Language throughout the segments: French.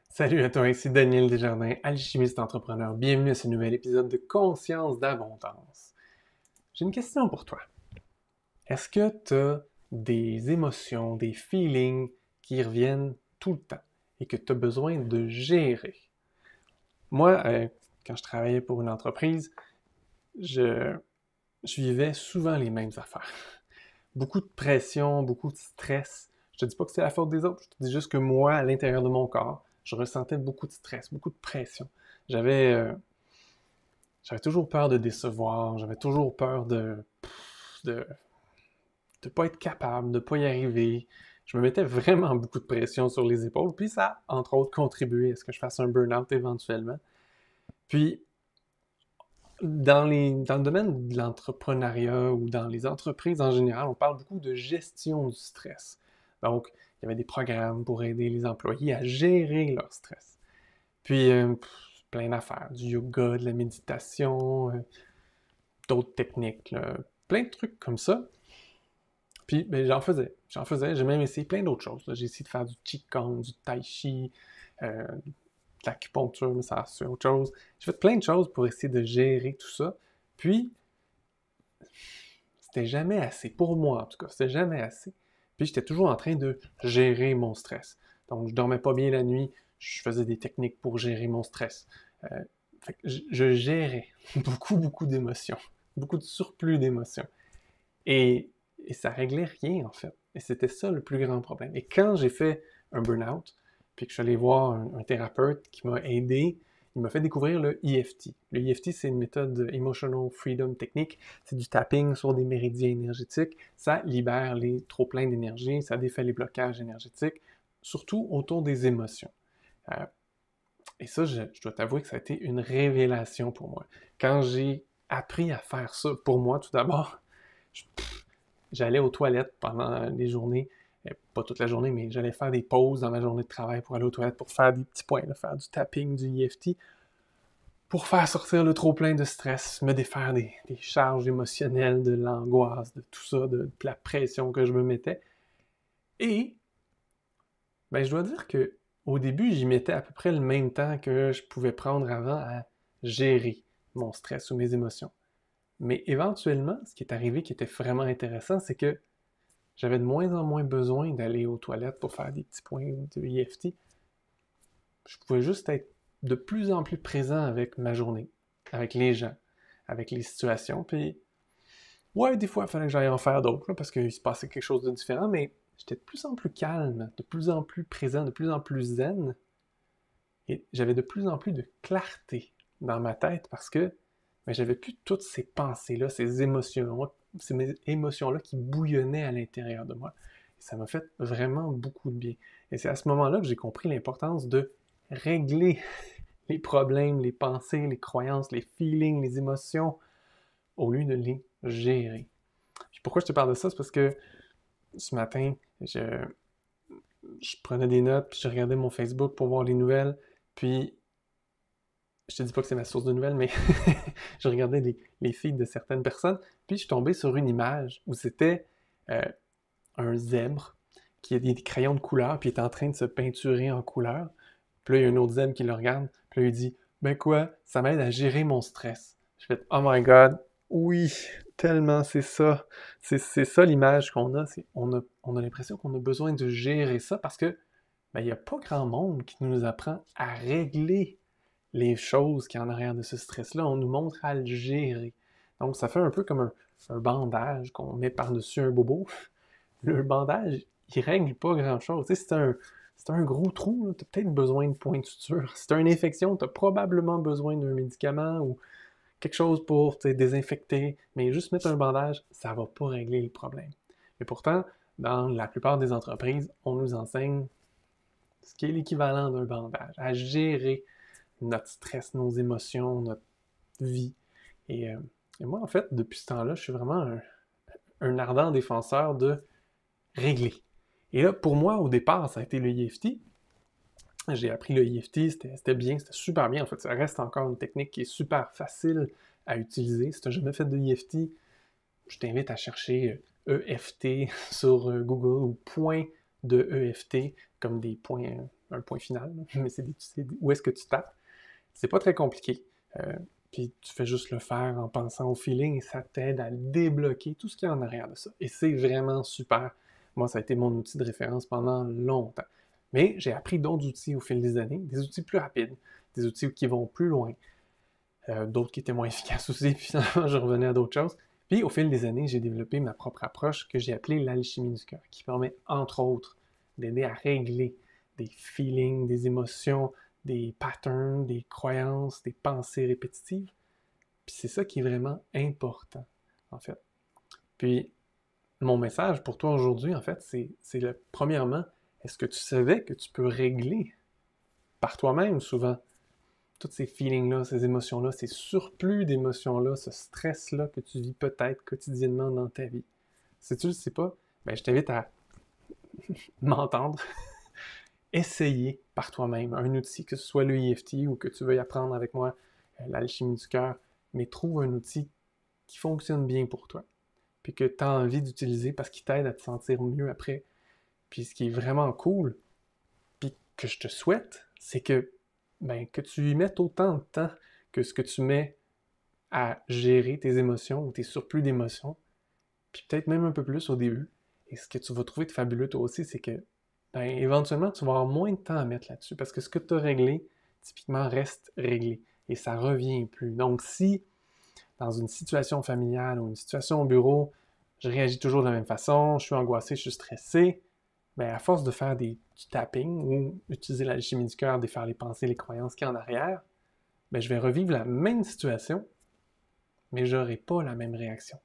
Salut à toi, ici Daniel Desjardins, alchimiste entrepreneur. Bienvenue à ce nouvel épisode de Conscience d'abondance. J'ai une question pour toi. Est-ce que tu as des émotions, des feelings qui reviennent tout le temps et que tu as besoin de gérer? Moi, quand je travaillais pour une entreprise, je vivais souvent les mêmes affaires. Beaucoup de pression, beaucoup de stress. Je te dis pas que c'est la faute des autres, je te dis juste que moi, à l'intérieur de mon corps, je ressentais beaucoup de stress, beaucoup de pression. J'avais toujours peur de décevoir, j'avais toujours peur de pas être capable, de pas y arriver. Je me mettais vraiment beaucoup de pression sur les épaules, puis ça a, entre autres, contribué à ce que je fasse un burn-out éventuellement. Puis, dans le domaine de l'entrepreneuriat ou dans les entreprises en général, on parle beaucoup de gestion du stress. Donc, il y avait des programmes pour aider les employés à gérer leur stress. Puis, plein d'affaires, du yoga, de la méditation, d'autres techniques, là, plein de trucs comme ça. Puis, ben, j'en faisais. J'ai même essayé plein d'autres choses. Là. J'ai essayé de faire du qigong, du tai chi, de l'acupuncture, mais ça c'est autre chose. J'ai fait plein de choses pour essayer de gérer tout ça. Puis, c'était jamais assez. Pour moi, en tout cas, c'était jamais assez. Puis, j'étais toujours en train de gérer mon stress. Donc, je dormais pas bien la nuit. Je faisais des techniques pour gérer mon stress. Fait que je gérais beaucoup d'émotions. Beaucoup de surplus d'émotions. Et ça réglait rien, en fait. Et c'était ça le plus grand problème. Et quand j'ai fait un burn-out, puis que je suis allé voir un thérapeute qui m'a aidé, il m'a fait découvrir le EFT. Le EFT, c'est une méthode Emotional Freedom Technique. C'est du tapping sur des méridiens énergétiques. Ça libère les trop-pleins d'énergie, ça défait les blocages énergétiques, surtout autour des émotions. Et ça, je dois t'avouer que ça a été une révélation pour moi. Quand j'ai appris à faire ça, pour moi, tout d'abord, j'allais aux toilettes pendant les journées, pas toute la journée, mais j'allais faire des pauses dans ma journée de travail pour aller aux toilettes, pour faire des petits points, là, faire du tapping, du EFT, pour faire sortir le trop-plein de stress, me défaire des charges émotionnelles, de l'angoisse, de tout ça, de la pression que je me mettais. Et, ben, je dois dire que au début, j'y mettais à peu près le même temps que je pouvais prendre avant à gérer mon stress ou mes émotions. Mais éventuellement, ce qui est arrivé qui était vraiment intéressant, c'est que j'avais de moins en moins besoin d'aller aux toilettes pour faire des petits points de EFT. Je pouvais juste être de plus en plus présent avec ma journée, avec les gens, avec les situations. Puis, ouais, des fois, il fallait que j'aille en faire d'autres, là, parce qu'il se passait quelque chose de différent, mais j'étais de plus en plus calme, de plus en plus présent, de plus en plus zen. Et j'avais de plus en plus de clarté dans ma tête parce que ben, j'avais plus toutes ces pensées-là, ces émotions-là qui bouillonnaient à l'intérieur de moi. Et ça m'a fait vraiment beaucoup de bien. Et c'est à ce moment-là que j'ai compris l'importance de régler les problèmes, les pensées, les croyances, les feelings, les émotions, au lieu de les gérer. Puis pourquoi je te parle de ça? C'est parce que ce matin, je prenais des notes, puis je regardais mon Facebook pour voir les nouvelles, puis je te dis pas que c'est ma source de nouvelles, mais je regardais les feeds de certaines personnes, puis je suis tombé sur une image où c'était un zèbre qui a des crayons de couleur, puis il est en train de se peinturer en couleur. Puis là, il y a un autre zèbre qui le regarde, puis là, il dit « Ben quoi, ça m'aide à gérer mon stress. » Je fais « Oh my God, oui, tellement c'est ça. C'est ça l'image qu'on a. On a l'impression qu'on a besoin de gérer ça parce que ben, il n'y a pas grand monde qui nous apprend à régler les choses qui en arrière de ce stress-là. On nous montre à le gérer. Donc, ça fait un peu comme un bandage qu'on met par-dessus un bobo. Le bandage, il règle pas grand-chose. Tu sais, c'est un gros trou, tu as peut-être besoin de points de suture. Si tu as une infection, tu as probablement besoin d'un médicament ou quelque chose pour te désinfecter. Mais juste mettre un bandage, ça va pas régler le problème. Et pourtant, dans la plupart des entreprises, on nous enseigne ce qui est l'équivalent d'un bandage, à gérer notre stress, nos émotions, notre vie. Et moi, en fait, depuis ce temps-là, je suis vraiment un ardent défenseur de régler. Et là, pour moi, au départ, ça a été le EFT. J'ai appris le EFT, c'était bien, c'était super bien. En fait, ça reste encore une technique qui est super facile à utiliser. Si tu n'as jamais fait de EFT, je t'invite à chercher EFT sur Google ou point de EFT, comme des points, un point final, mais c'est où est-ce que tu tapes. C'est pas très compliqué. Puis tu fais juste le faire en pensant au feeling et ça t'aide à débloquer tout ce qu'il y a en arrière de ça. Et c'est vraiment super. Moi, ça a été mon outil de référence pendant longtemps. Mais j'ai appris d'autres outils au fil des années, des outils plus rapides, des outils qui vont plus loin, d'autres qui étaient moins efficaces aussi, puis finalement je revenais à d'autres choses. Puis au fil des années, j'ai développé ma propre approche que j'ai appelée l'alchimie du cœur, qui permet entre autres d'aider à régler des feelings, des émotions, des patterns, des croyances, des pensées répétitives. Puis c'est ça qui est vraiment important, en fait. Puis mon message pour toi aujourd'hui, en fait, premièrement, est-ce que tu savais que tu peux régler par toi-même souvent tous ces feelings-là, ces émotions-là, ces surplus d'émotions-là, ce stress-là que tu vis peut-être quotidiennement dans ta vie? Si tu ne le sais pas, ben, je t'invite à m'entendre, essayer par toi-même un outil, que ce soit le EFT ou que tu veuilles apprendre avec moi l'alchimie du cœur, mais trouve un outil qui fonctionne bien pour toi, puis que tu as envie d'utiliser parce qu'il t'aide à te sentir mieux après. Puis ce qui est vraiment cool, puis que je te souhaite, c'est que tu y mettes autant de temps que ce que tu mets à gérer tes émotions ou tes surplus d'émotions, puis peut-être même un peu plus au début. Et ce que tu vas trouver de fabuleux toi aussi, c'est que éventuellement, tu vas avoir moins de temps à mettre là-dessus parce que ce que tu as réglé, typiquement, reste réglé et ça revient plus. Donc, si dans une situation familiale ou une situation au bureau, je réagis toujours de la même façon, je suis angoissé, je suis stressé, à force de faire du tapping ou utiliser l'alchimie du cœur, défaire les pensées, les croyances qu'il y a en arrière, je vais revivre la même situation, mais je n'aurai pas la même réaction.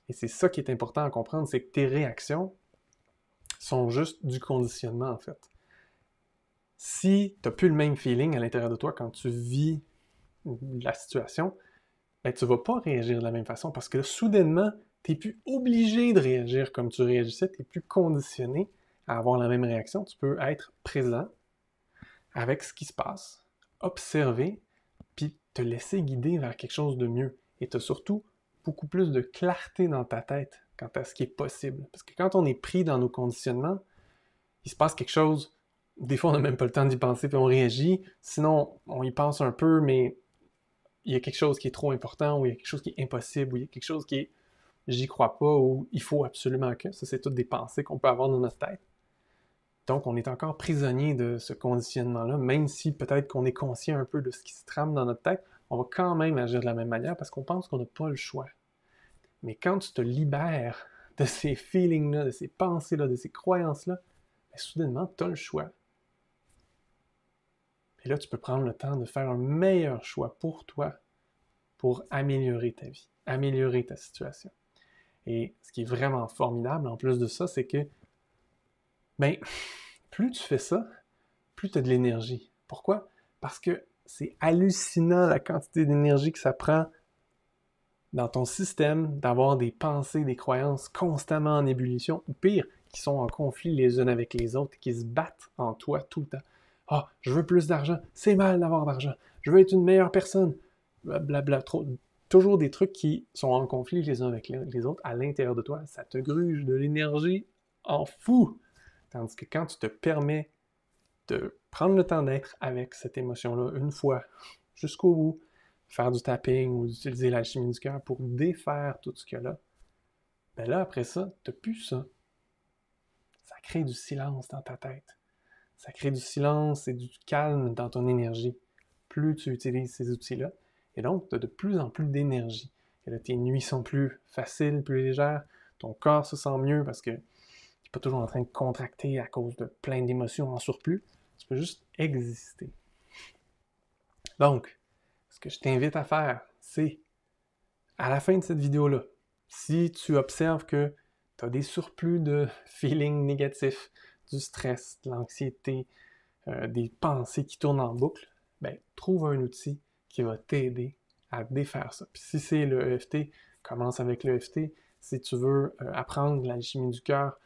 Et c'est ça qui est important à comprendre, c'est que tes réactions sont juste du conditionnement, en fait. Si tu n'as plus le même feeling à l'intérieur de toi quand tu vis la situation, tu ne vas pas réagir de la même façon parce que là, soudainement, tu n'es plus obligé de réagir comme tu réagissais, tu n'es plus conditionné à avoir la même réaction. Tu peux être présent avec ce qui se passe, observer, puis te laisser guider vers quelque chose de mieux. Et tu as surtout beaucoup plus de clarté dans ta tête quant à ce qui est possible. Parce que quand on est pris dans nos conditionnements, il se passe quelque chose, des fois on n'a même pas le temps d'y penser, puis on réagit, sinon on y pense un peu, mais il y a quelque chose qui est trop important, ou il y a quelque chose qui est impossible, ou il y a quelque chose qui est j'y crois pas, ou il faut absolument que. Ça, c'est toutes des pensées qu'on peut avoir dans notre tête. Donc, on est encore prisonnier de ce conditionnement-là, même si peut-être qu'on est conscient un peu de ce qui se trame dans notre tête, on va quand même agir de la même manière parce qu'on pense qu'on n'a pas le choix. Mais quand tu te libères de ces feelings-là, de ces pensées-là, de ces croyances-là, soudainement, tu as le choix. Et là, tu peux prendre le temps de faire un meilleur choix pour toi, pour améliorer ta vie, améliorer ta situation. Et ce qui est vraiment formidable, en plus de ça, c'est que, plus tu fais ça, plus tu as de l'énergie. Pourquoi? Parce que c'est hallucinant la quantité d'énergie que ça prend dans ton système d'avoir des pensées, des croyances constamment en ébullition, ou pire, qui sont en conflit les unes avec les autres, qui se battent en toi tout le temps. Ah, je veux plus d'argent, c'est mal d'avoir d'argent, je veux être une meilleure personne, blablabla, toujours des trucs qui sont en conflit les uns avec les autres à l'intérieur de toi. Ça te gruge de l'énergie en fou. Tandis que quand tu te permets de prendre le temps d'être avec cette émotion-là une fois, jusqu'au bout, faire du tapping ou d'utiliser l'alchimie du cœur pour défaire tout ce qu'il y a là, là, après ça, t'as plus ça. Ça crée du silence dans ta tête. Ça crée du silence et du calme dans ton énergie. Plus tu utilises ces outils-là, et donc, tu as de plus en plus d'énergie. Et là, tes nuits sont plus faciles, plus légères, ton corps se sent mieux parce que tu n'es pas toujours en train de contracter à cause de plein d'émotions en surplus. Tu peux juste exister. Donc, ce que je t'invite à faire, c'est, à la fin de cette vidéo-là, si tu observes que tu as des surplus de feelings négatifs, du stress, de l'anxiété, des pensées qui tournent en boucle, trouve un outil qui va t'aider à défaire ça. Puis si c'est le EFT, commence avec le EFT. Si tu veux apprendre l'alchimie du cœur,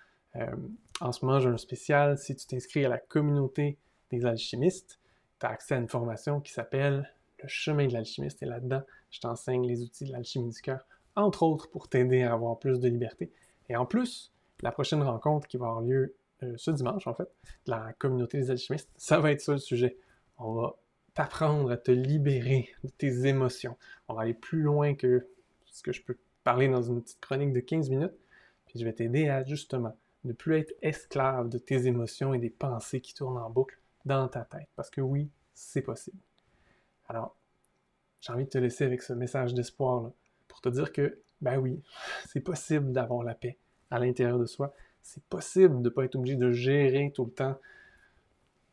en ce moment j'ai un spécial. Si tu t'inscris à la communauté des alchimistes, tu as accès à une formation qui s'appelle le chemin de l'alchimiste. Et là-dedans, je t'enseigne les outils de l'alchimie du cœur, entre autres pour t'aider à avoir plus de liberté. Et en plus, la prochaine rencontre qui va avoir lieu ce dimanche, en fait, de la communauté des alchimistes, ça va être ça le sujet. On va t'apprendre à te libérer de tes émotions. On va aller plus loin que ce que je peux parler dans une petite chronique de 15 minutes, puis je vais t'aider à, justement, ne plus être esclave de tes émotions et des pensées qui tournent en boucle dans ta tête. Parce que oui, c'est possible. Alors, j'ai envie de te laisser avec ce message d'espoir pour te dire que, ben oui, c'est possible d'avoir la paix à l'intérieur de soi. C'est possible de ne pas être obligé de gérer tout le temps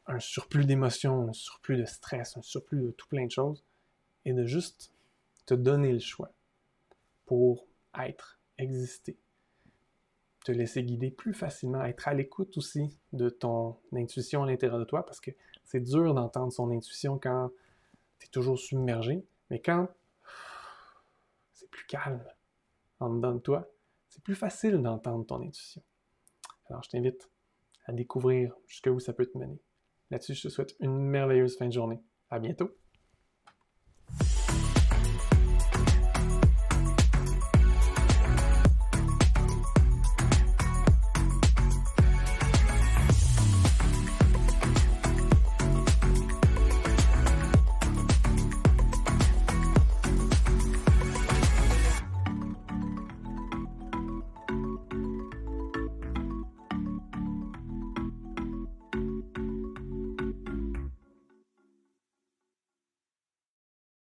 un surplus d'émotions, un surplus de stress, un surplus de tout plein de choses, et de juste te donner le choix pour être, exister, te laisser guider plus facilement, être à l'écoute aussi de ton intuition à l'intérieur de toi, parce que c'est dur d'entendre son intuition quand tu es toujours submergé, mais quand c'est plus calme en dedans de toi, c'est plus facile d'entendre ton intuition. Alors je t'invite à découvrir jusqu'où ça peut te mener. Là-dessus, je te souhaite une merveilleuse fin de journée. À bientôt!